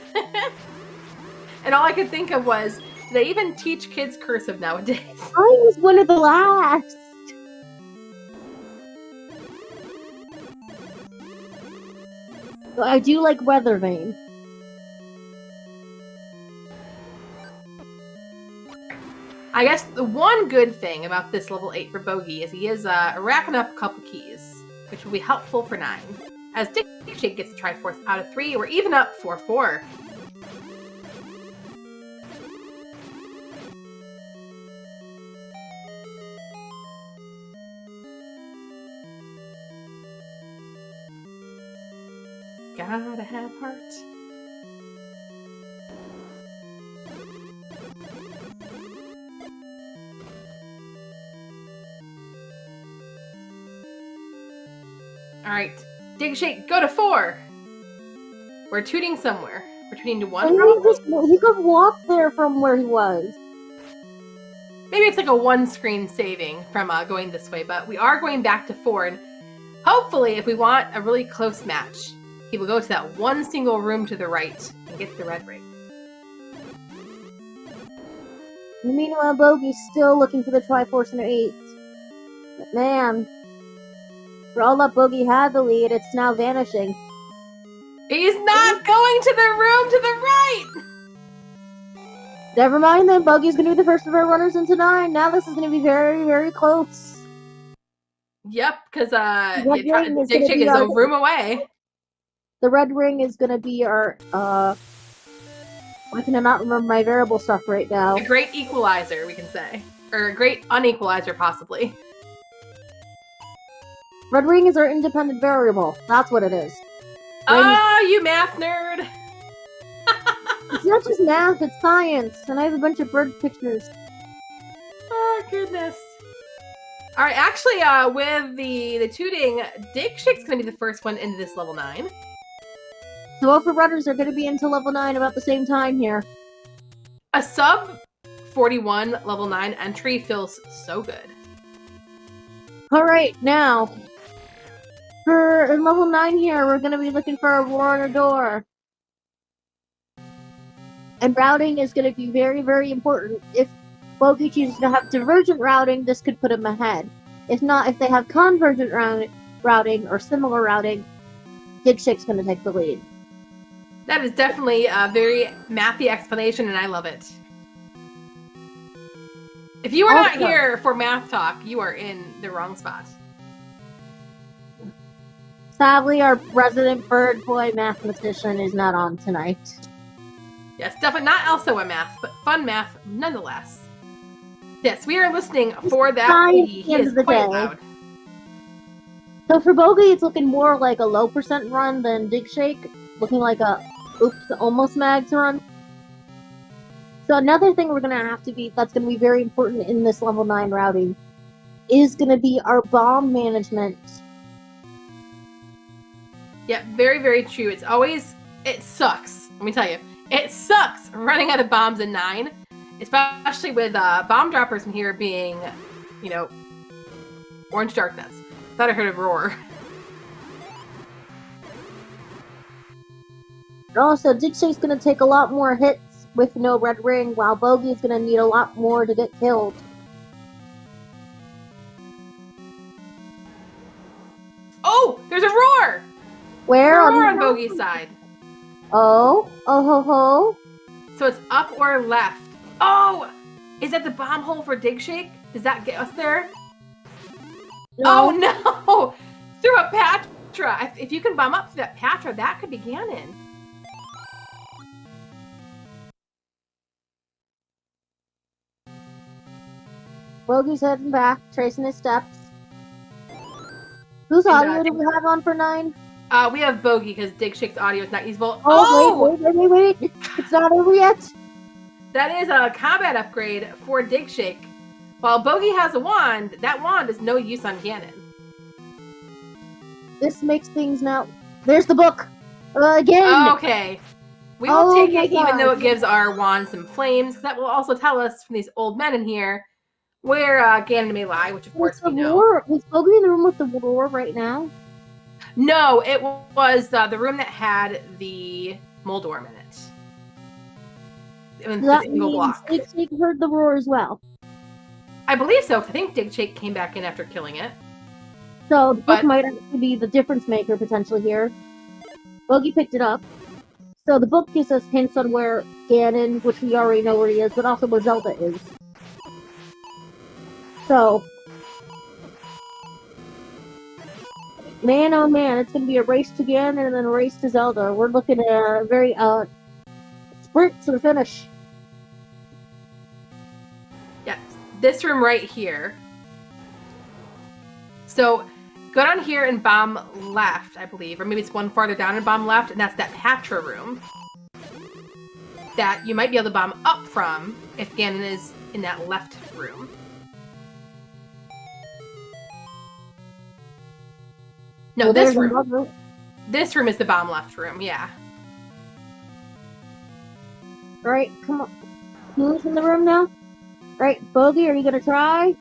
S2: And all I could think of was, They even teach kids cursive nowadays.
S1: I was one of the last. But I do like Weather Vane.
S2: I guess the one good thing about this level 8 for Bogie is he is racking up a couple keys, which will be helpful for 9. As digshake gets a Triforce out of 3, we're even up 4-4. Gotta have heart. Alright, digshake, go to 4! We're tooting somewhere. We're tooting to 1, probably?
S1: He could walk there from where he was.
S2: Maybe it's like a one-screen saving from going this way, but we are going back to 4, and hopefully, if we want a really close match, he will go to that one single room to the right and get the red ring.
S1: Meanwhile, Bogie's still looking for the Triforce in 8. But man, for all that Bogie had the lead, it's now vanishing.
S2: He's not going to the room to the right!
S1: Never mind then, Bogie's going to be the first of our runners into 9. Now this is going to be very, very close.
S2: Yep, because
S1: digshake
S2: is a room away.
S1: The red ring is going to be our, why can I not remember my variable stuff right now?
S2: A great equalizer, we can say. Or a great unequalizer, possibly.
S1: Red ring is our independent variable. That's what it is.
S2: Oh, you math nerd!
S1: It's not just math, it's science. And I have a bunch of bird pictures.
S2: Oh, goodness. Alright, actually, with the tooting, digshake's going to be the first one into this level 9.
S1: So both the runners are going to be into level 9 about the same time here.
S2: A sub 41 level 9 entry feels so good.
S1: Alright, now, for level 9 here, we're going to be looking for a roar on a door. And routing is going to be very, very important. If Bogie chooses to have divergent routing, this could put him ahead. If not, if they have convergent routing or similar routing, digshake's going to take the lead.
S2: That is definitely a very mathy explanation, and I love it. If you are not here for math talk, you are in the wrong spot.
S1: Sadly, our resident bird boy mathematician is not on tonight.
S2: Yes, definitely not also a math, but fun math nonetheless. Yes, we are listening for that. He is quite loud.
S1: So for Bogie, it's looking more like a low percent run than digshake, looking like a almost mags run. So another thing that's going to be very important in this level 9 routing is going to be our bomb management.
S2: Yeah, very, very true. It sucks. Let me tell you. It sucks running out of bombs in 9, especially with bomb droppers in here being, orange darkness. Thought I heard a roar.
S1: Also, digshake's going to take a lot more hits with no red ring, while Bogie's going to need a lot more to get killed.
S2: Oh, there's a roar!
S1: Where?
S2: Roar on Bogie's side.
S1: Oh ho ho.
S2: So it's up or left. Oh! Is that the bomb hole for digshake? Does that get us there?
S1: No.
S2: Oh no! Through a Patra. If you can bomb up through that Patra, that could be Ganon.
S1: Bogie's heading back, tracing his steps. Whose audio do we have on for 9?
S2: We have Bogie, because digshake's audio is not usable.
S1: Oh! Wait. It's not over yet.
S2: That is a combat upgrade for digshake. While Bogie has a wand, that wand is no use on Ganon.
S1: This makes things now... There's the book! Again!
S2: Okay. We will take it even though it gives our wand some flames, because that will also tell us from these old men in here where Ganon may lie, which of course we know.
S1: Was Bogie in the room with the roar right now?
S2: No, it was the room that had the Moldorm in it. in
S1: So
S2: the
S1: that
S2: single
S1: means
S2: block.
S1: Digshake heard the roar as well.
S2: I believe so, because I think digshake came back in after killing it.
S1: So the book
S2: But-
S1: might actually be the difference maker potentially here. Bogie picked it up. So the book gives us hints on where Ganon, which we already know where he is, but also where Zelda is. So, man oh man, it's gonna be a race to Ganon and then a race to Zelda. We're looking at a very sprint to the finish.
S2: Yeah, this room right here. So go down here and bomb left, I believe, or maybe it's one farther down and bomb left, and that's that Patra room that you might be able to bomb up from if Ganon is in that left room. No,
S1: Well,
S2: this
S1: there's
S2: room.
S1: another.
S2: This room is the bomb left room, yeah.
S1: Right, come on. Who's in the room now? Right, Bogie, are you gonna try?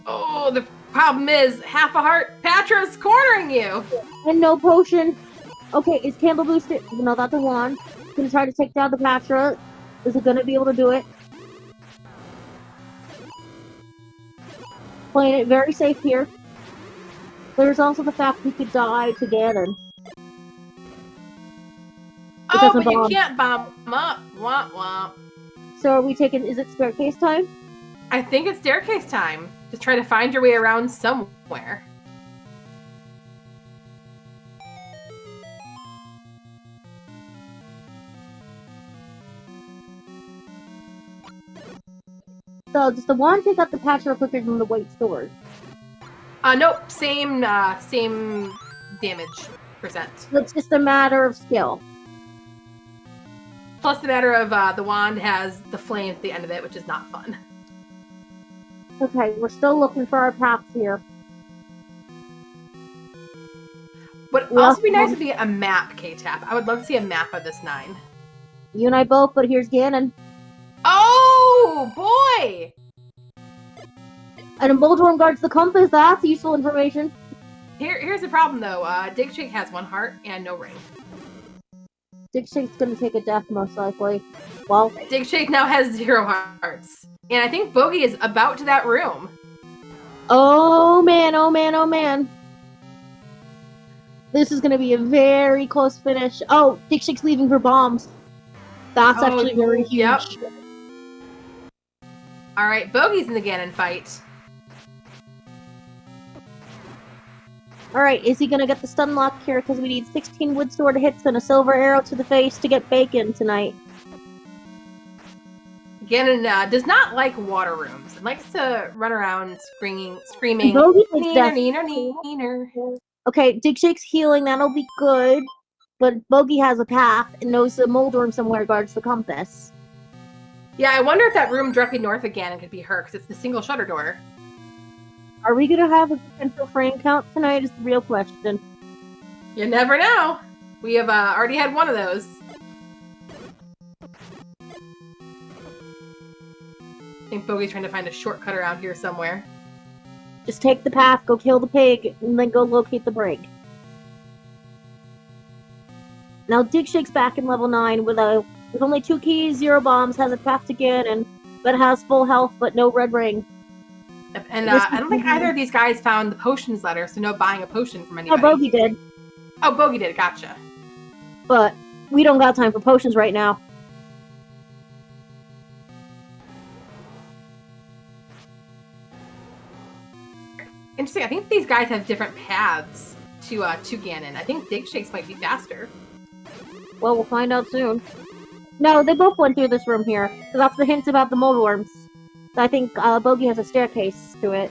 S2: Oh, the problem is half a heart. Patra's cornering you.
S1: And no potion. Okay, is Candle boosted? No, that's a wand. Gonna try to take down the Patra. Is it gonna be able to do it? Playing it very safe here. There's also the fact we could die to Ganon.
S2: Oh,
S1: doesn't
S2: but you
S1: bomb.
S2: can't bomb up. Womp womp.
S1: So are we taking, is it staircase time?
S2: I think it's staircase time. Just try to find your way around somewhere.
S1: So does the wand take out the Patra quicker than the white sword?
S2: Nope. Same damage percent.
S1: It's just a matter of skill.
S2: Plus the matter of the wand has the flame at the end of it, which is not fun.
S1: Okay, we're still looking for our paths here.
S2: Would
S1: We
S2: also
S1: also
S2: be nice
S1: have-
S2: to be a map, K-Tap. I would love to see a map of this 9.
S1: You and I both, but here's Ganon.
S2: Oh, boy!
S1: And a Moldworm guards the compass, that's useful information.
S2: Here's the problem, though. Digshake has 1 heart and no ring.
S1: Digshake's gonna take a death, most likely. Well,
S2: Digshake now has 0 hearts. And I think Bogie is about to that room.
S1: oh man, oh man, oh man. This is gonna be a very close finish. Oh, Digshake's leaving for bombs. That's
S2: Oh,
S1: actually very huge.
S2: yep. Alright, Bogie's in the Ganon fight.
S1: Alright, is he gonna get the stun lock here? Because we need 16 wood sword hits and a silver arrow to the face to get bacon tonight.
S2: Ganon does not like water rooms. It likes to run around screaming,
S1: Bogie takes
S2: neener,
S1: death.
S2: neener, neener.
S1: Okay, Digshake's healing, that'll be good. But Bogie has a path and knows the Moldworm somewhere guards the compass.
S2: Yeah, I wonder if that room directly north of Ganon could be her, because it's the single shutter door.
S1: Are we gonna have a potential frame count tonight is the real question.
S2: You never know. We have already had one of those. I think Bogie's trying to find a shortcut around here somewhere.
S1: Just take the path, go kill the pig, and then go locate the brig. Now Digshake's back in level 9 with only 2 keys, 0 bombs, has a path to Ganon, but has full health but no red ring.
S2: And I don't think either of these guys found the potions letter, so no buying a potion from
S1: Oh,
S2: anybody.
S1: Bogie did,
S2: Oh, Bogie did. Gotcha.
S1: but we don't got time for potions right now.
S2: Interesting. I think these guys have different paths to Ganon. I think Digshake's might be faster.
S1: Well, we'll find out soon. No, they both went through this room here, so that's the hint about the Moldworms. I think Bogie has a staircase to it.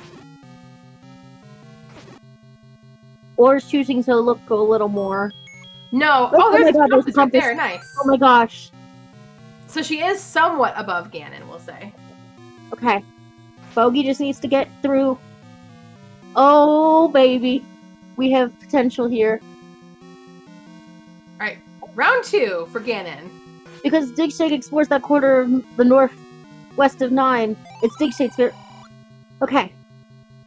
S1: Or is choosing to look a little more.
S2: No.
S1: Oh
S2: Oh,
S1: my
S2: there's
S1: God,
S2: a
S1: there's a
S2: compass right there.
S1: compass.
S2: Nice.
S1: Oh my gosh.
S2: So she is somewhat above Ganon, we'll say.
S1: Okay. Bogie just needs to get through. Oh, baby. We have potential here.
S2: Alright. Round 2 for Ganon.
S1: Because Digshake explores that corner of the northwest of 9. It's Digshake's here. Okay.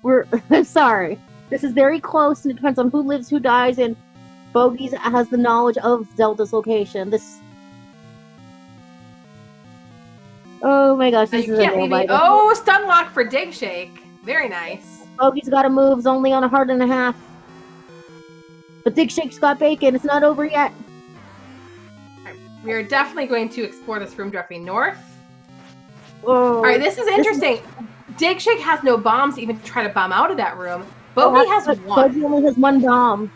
S1: We're sorry. This is very close and it depends on who lives, who dies, and Bogie has the knowledge of Zelda's location. Oh my gosh,
S2: Now
S1: this
S2: you
S1: is a
S2: can't
S1: nail
S2: leave me.
S1: biter.
S2: Oh, stun lock for digshake. Very nice.
S1: Bogey's got to move. It's only on a heart and a half. But digshake's got bacon. It's not over yet.
S2: Right, we are definitely going to explore this room directly north.
S1: Whoa.
S2: All right, this is interesting. Digshake has no bombs to even try to bomb out of that room. Bogie has one.
S1: Bogie only has one bomb.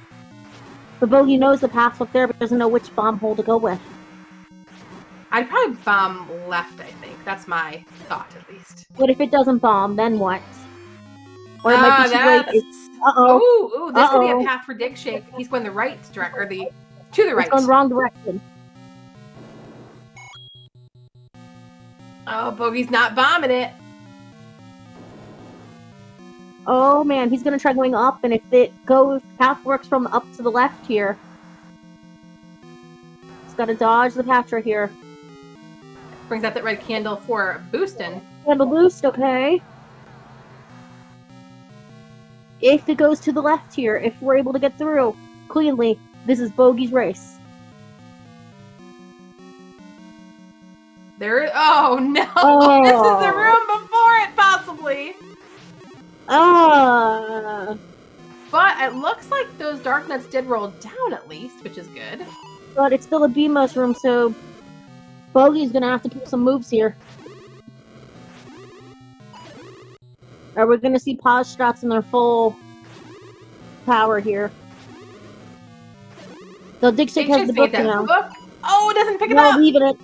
S1: But Bogie knows the path up there, but doesn't know which bomb hole to go with.
S2: I'd probably bomb left, I think. That's my thought, at least.
S1: What if it doesn't bomb? Then what? Or it might be too late.
S2: Ooh, this could be a path for digshake. He's going the right direction, or to the right.
S1: He's going the wrong direction.
S2: Oh, Bogey's not bombing it.
S1: Oh man, he's gonna try going up, and if it goes, path works from up to the left here. He's gotta dodge the path right here.
S2: Brings out that red candle for boosting.
S1: Candle boost, okay. If it goes to the left here, if we're able to get through cleanly, this is Bogey's race.
S2: There. Oh no!
S1: Oh.
S2: This is the room before it, possibly. But it looks like those dark nuts did roll down at least, which is good.
S1: But it's still a BMOS room, so Bogey's gonna have to pull some moves here. Or we're gonna see pause shots in their full power here. So digshake has the book now.
S2: Book. Oh, it doesn't pick it
S1: Not
S2: up.
S1: leaving it.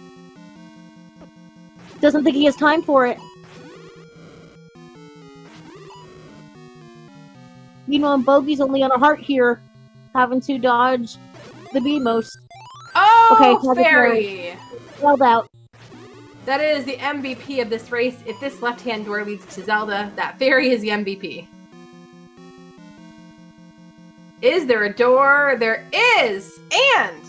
S1: Doesn't think he has time for it. Meanwhile, Bogey's only on a heart here, having to dodge the BMOS.
S2: Oh,
S1: okay,
S2: fairy.
S1: Held out.
S2: That is the MVP of this race. If this left-hand door leads to Zelda, that fairy is the MVP. Is there a door? There is! And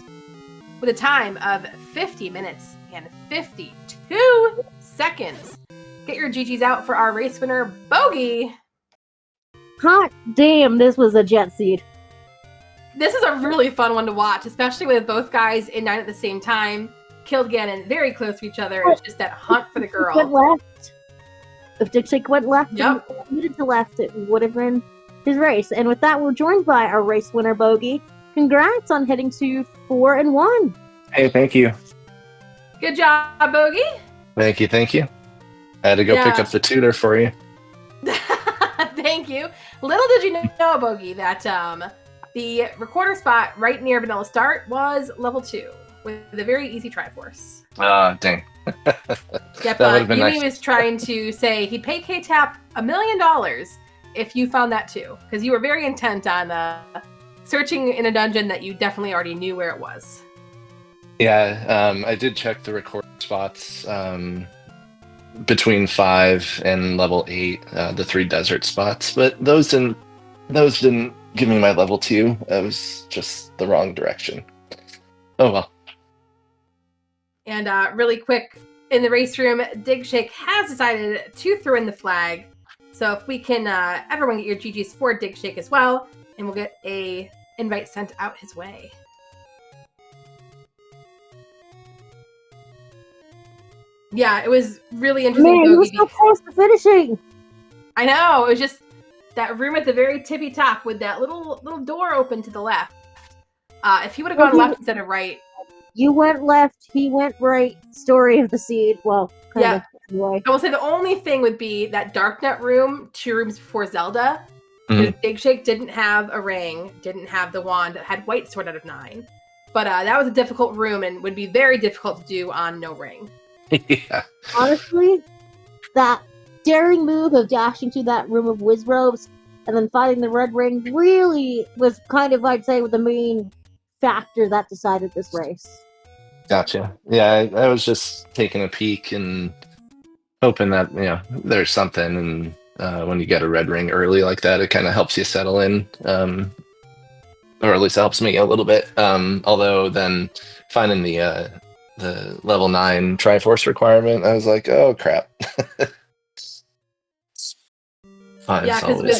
S2: with a time of 50 minutes and 52 seconds, get your GGs out for our race winner, Bogie.
S1: Hot damn, this was a jet seed.
S2: This is a really fun one to watch, especially with both guys in 9 at the same time. Killed Ganon very close to each other. It's just that hunt for the girl.
S1: Went left. If digshake went left,
S2: yep,
S1: and committed to left, it would have been his race. And with that, we're joined by our race winner, Bogie. Congrats on heading to 4-1.
S3: Hey, thank you.
S2: Good job, Bogie.
S3: Thank you, thank you. I had to go pick up the tutor for you.
S2: Thank you. Little did you know, Bogie, that the recorder spot right near Vanilla Start was level 2 with a very easy Triforce.
S3: Dang.
S2: Yep,
S3: Yumi
S2: nice. Was trying to say he'd pay K-Tap $1 million if you found that too, because you were very intent on searching in a dungeon that you definitely already knew where it was.
S3: Yeah, I did check the record spots between 5 and level 8, the 3 desert spots, but those didn't give me my level 2. It was just the wrong direction. Oh well.
S2: And really quick, in the race room, digshake has decided to throw in the flag. So if we can, everyone get your GGs for digshake as well, and we'll get a invite sent out his way. Yeah, it was really interesting.
S1: Man, you were so close to finishing.
S2: I know. It was just that room at the very tippy top with that little door open to the left. If he would have gone left instead of right.
S1: You went left, he went right. Story of the seed. Well, kind of. Anyway.
S2: I will say the only thing would be that Darknet room 2 rooms before Zelda. Digshake didn't have a ring, didn't have the wand, had white sword out of 9. But that was a difficult room and would be very difficult to do on no ring.
S3: Yeah.
S1: Honestly, that daring move of dashing to that room of whiz robes and then finding the red ring really was kind of, I'd say, the main factor that decided this race.
S3: Gotcha. Yeah, I was just taking a peek and hoping that, there's something, and when you get a red ring early like that, it kind of helps you settle in, or at least helps me a little bit. Although then finding the level 9 Triforce requirement, I was like, oh crap.
S2: Yeah, because with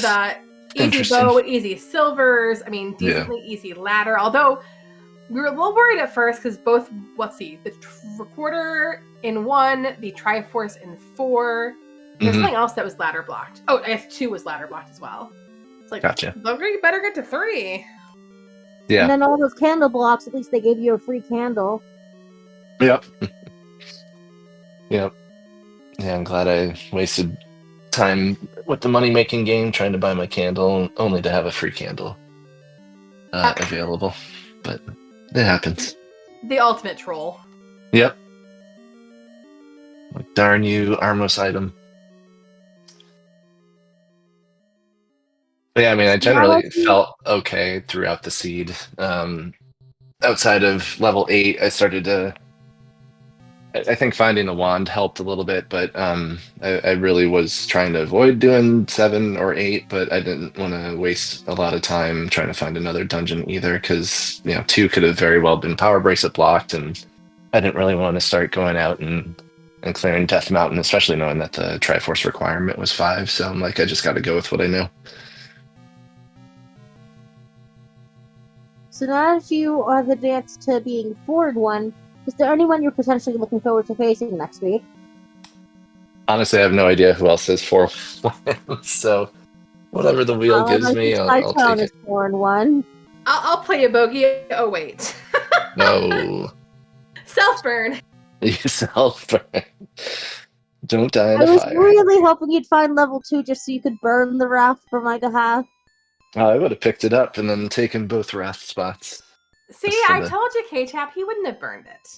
S2: easy bow, easy silvers, I mean, decently easy ladder. Although We were a little worried at first because both, let's see, the recorder in 1, the Triforce in 4. There's something else that was ladder blocked. Oh, I guess 2 was ladder blocked as well. It's like,
S3: Gotcha.
S2: Bogie, you better get to 3.
S3: Yeah.
S1: And then all those candle blocks, at least they gave you a free candle.
S3: Yep. Yep. Yeah, I'm glad I wasted time with the money-making game trying to buy my candle, only to have a free candle available. But it happens.
S2: The ultimate troll.
S3: Yep. Like, darn you, Armos item. But yeah, I mean, I generally felt okay throughout the seed. Outside of level 8, I started to... I think finding the wand helped a little bit, but I really was trying to avoid doing 7 or 8, but I didn't want to waste a lot of time trying to find another dungeon either, because 2 could have very well been power bracelet blocked, and I didn't really want to start going out and clearing Death Mountain, especially knowing that the Triforce requirement was 5, so I'm like, I just got to go with what I know.
S1: So now that you have advanced to being forward 1, is there anyone you're potentially looking forward to facing next week?
S3: Honestly, I have no idea who else is 4 wins, so whatever the wheel gives me, I'll take it.
S1: 4 and 1.
S2: I'll play a Bogie. Oh, wait.
S3: No.
S2: Self-burn.
S3: You self-burn. Don't die in
S1: I
S3: a
S1: was
S3: fire.
S1: really hoping you'd find level 2 just so you could burn the raft for my behalf.
S3: I would have picked it up and then taken both wrath spots.
S2: See, I told you, K-Tap, he wouldn't have burned it.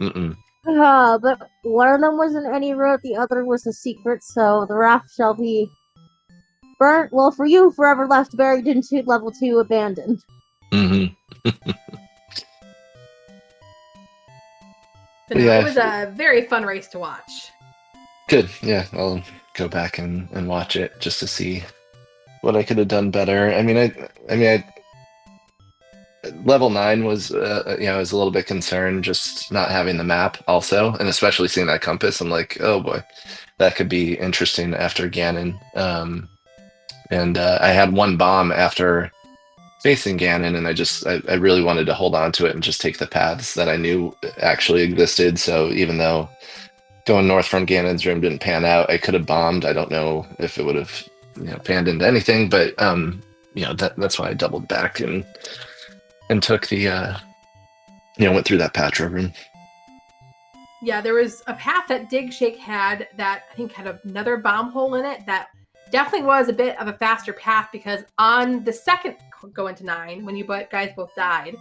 S3: Mm-mm.
S1: But one of them was an any road, the other was a secret, so the raft shall be burnt. Well, for you, forever left buried into level 2 abandoned.
S3: Mm-hmm.
S2: But no, it was a very fun race to watch.
S3: Good. Yeah, I'll go back and watch it just to see what I could have done better. I mean, level 9 was, I was a little bit concerned just not having the map also, and especially seeing that compass. I'm like, oh boy, that could be interesting after Ganon. And I had 1 bomb after facing Ganon, and I really wanted to hold on to it and just take the paths that I knew actually existed. So even though going north from Ganon's room didn't pan out, I could have bombed. I don't know if it would have panned into anything, but that's why I doubled back and took the went through that patch room.
S2: Yeah, there was a path that digshake had that I think had another bomb hole in it that definitely was a bit of a faster path, because on the second go into 9, when you guys both died,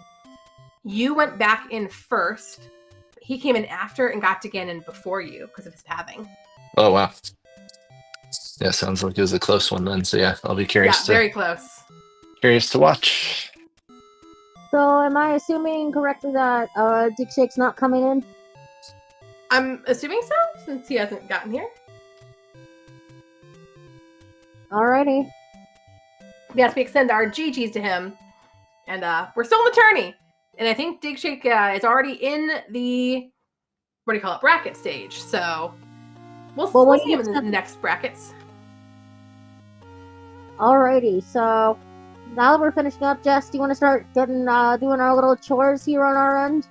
S2: you went back in first. He came in after and got to Ganon before you because of his pathing.
S3: Oh wow. Yeah, sounds like it was a close one then. So yeah, I'll be curious.
S2: Yeah, very close.
S3: Curious to watch.
S1: So am I assuming correctly that Digshake's not coming in?
S2: I'm assuming so, since he hasn't gotten here.
S1: Alrighty.
S2: Yes, we extend our GGs to him. And we're still in the tourney. And I think digshake is already in the, bracket stage. So we'll see him in the next brackets.
S1: Alrighty, so now that we're finishing up, Jess, do you want to start doing our little chores here on our end?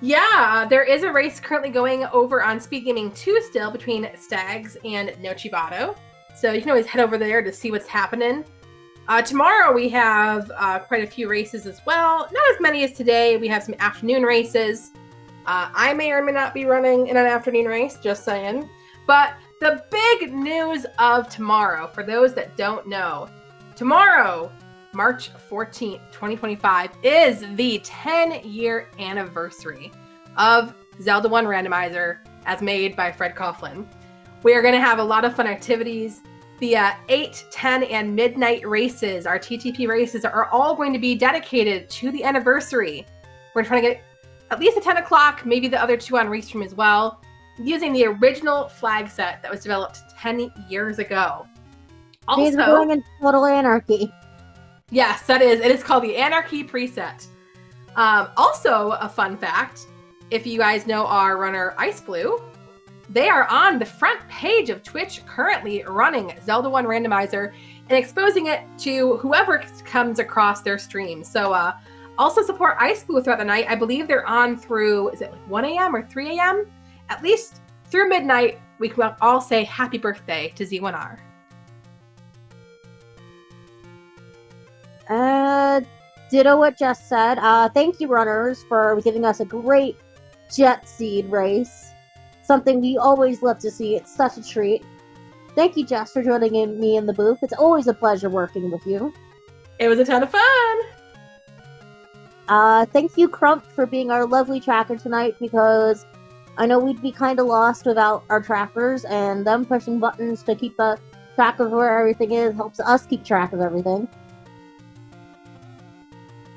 S2: Yeah, there is a race currently going over on SpeedGaming 2 still between Stags and Nochibato. So you can always head over there to see what's happening. Tomorrow we have quite a few races as well. Not as many as today. We have some afternoon races. I may or may not be running in an afternoon race, just saying. But the big news of tomorrow, for those that don't know, tomorrow, March 14th, 2025, is the 10-year anniversary of Zelda 1 Randomizer as made by Fred Coughlin. We are going to have a lot of fun activities. The 8, 10, and midnight races, our TTP races, are all going to be dedicated to the anniversary. We're trying to get at least at 10 o'clock, maybe the other 2 on Restream as well, using the original flag set that was developed 10 years ago. Also,
S1: we're going into total anarchy.
S2: Yes, that is. It is called the Anarchy preset. Also, a fun fact, if you guys know our runner Ice Blue, they are on the front page of Twitch currently running Zelda 1 Randomizer and exposing it to whoever comes across their stream. So Also support Ice Blue throughout the night. I believe they're on through, is it like 1 a.m. or 3 a.m.? At least through midnight, we can all say happy birthday to Z1R.
S1: Ditto what Jess said. Thank you, runners, for giving us a great jet seed race. Something we always love to see. It's such a treat. Thank you, Jess, for joining me in the booth. It's always a pleasure working with you.
S2: It was a ton of fun.
S1: Thank you, Crump, for being our lovely tracker tonight, because I know we'd be kind of lost without our trackers, and them pushing buttons to keep the track of where everything is helps us keep track of everything.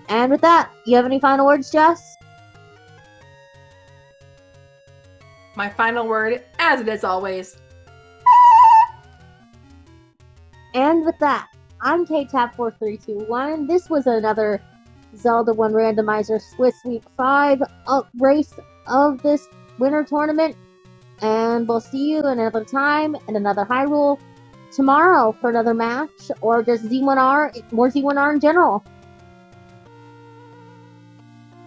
S1: And with that, you have any final words, Jess?
S2: My final word, as it is always.
S1: And with that, I'm KTap4321. This was another Zelda 1 Randomizer Swiss Week 5 race of this winter tournament. And we'll see you another time in another Hyrule tomorrow for another match, or just Z1R, more Z1R in general.